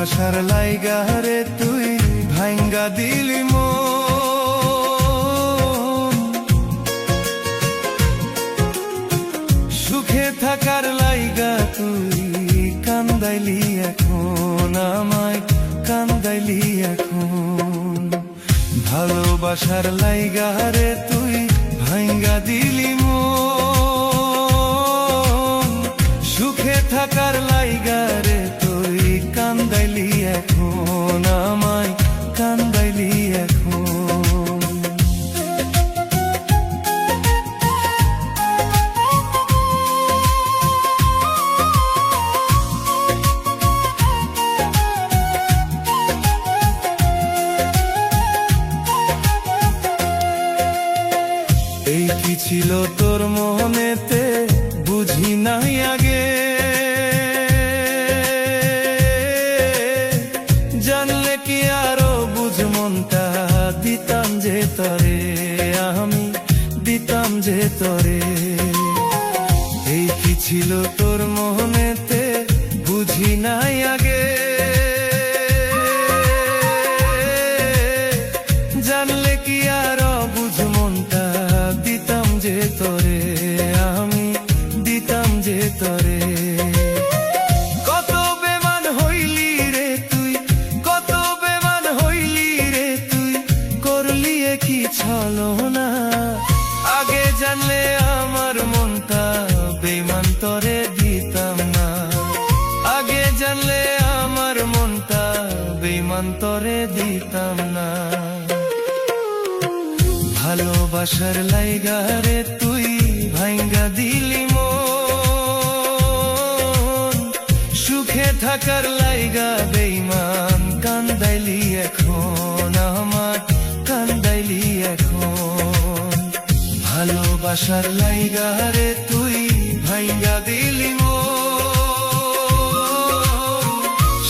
ভালোবাসার লাইগা রে তুই ভাঙ্গা দিলি মন, সুখে থাকার লাইগা তুই কান্দাইলি এখন, আমায় কান্দাইলি এখন। ভালোবাসার লাইগা রে তুই ভাঙ্গা দিলি মন, সুখে থাকার লাইগা রে তুই কান্দাইলি এখন, আমায় কান্দাইলি এখন। এই কি ছিল তোর মনেতে বুঝি নাই আগে, জানলে কি আরো বুঝ মনটা দিতাম যে তরে, আমি দিতাম যে তরে। এই কি ছিল তোর মনেতে বুঝি নাই আগে, জানলে কি আরো বুঝ মনটা দিতাম যে তরে, আমি দিতাম যে তরে। কত বেমান হইলি রে তুই, কত বেমান হইলি রে তুই, করলি কি ছলনা। আগে জানলে আমার মনটা বেমান তরে দিতাম না, আগে জানলে আমার মনটা বেমান তরে দিতাম না। ভালোবাসার লাইগা রে তুই ভাঙ্গা দিলি মন, সুখে থাকার লাইগা বেঈমান কান্দাইলি এখন, আমার কান্দাইলি এখন। ভালোবাসার লাইগা রে তুই ভাঙ্গা দিলি মন,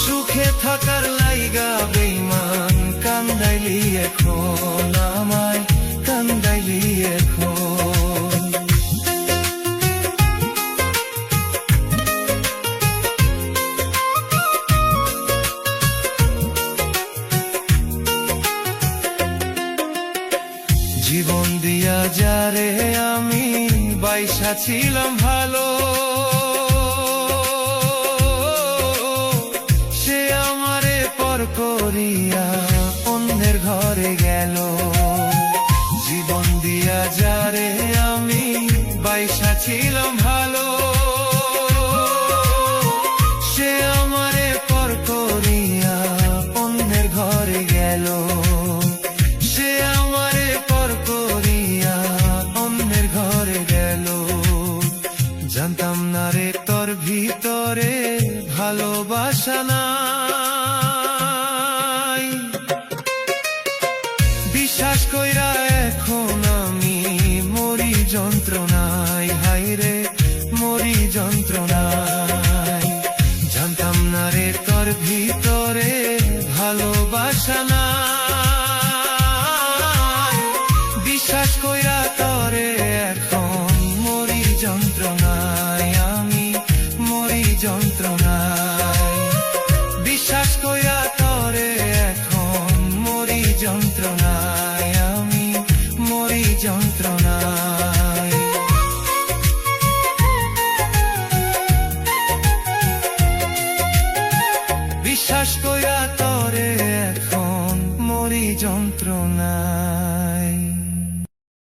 সুখে থাকার লাইগা বেঈমান কান্দাইলি এখন, আমায় কান্দাইলি এখন। জীবন দিয়া যারে আমি বাইসা ছিলাম ভালো, সে আমারে পর করিয়া অন্যের ঘরে গেল। জীবন দিয়া যারে আমি বাইসা ছিলাম ভালো, সে আমারে পর করিয়া অন্যের ঘরে গেল, সে আমারে পর করিয়া অন্যের ঘরে গেল। জানতাম না রে তোর ভিতরে ভালোবাসা নাই, বিশ্বাস কইরা এখন আমি মরি যন্ত্রণায়, হাই রে মরি যন্ত্রণায়। জানতাম না রে তোর ভিতরে ভালোবাসা নাই, বিশ্বাস কইরা তরে এখন মরি যন্ত্রণায়, আমি মরি যন্ত্রণায়।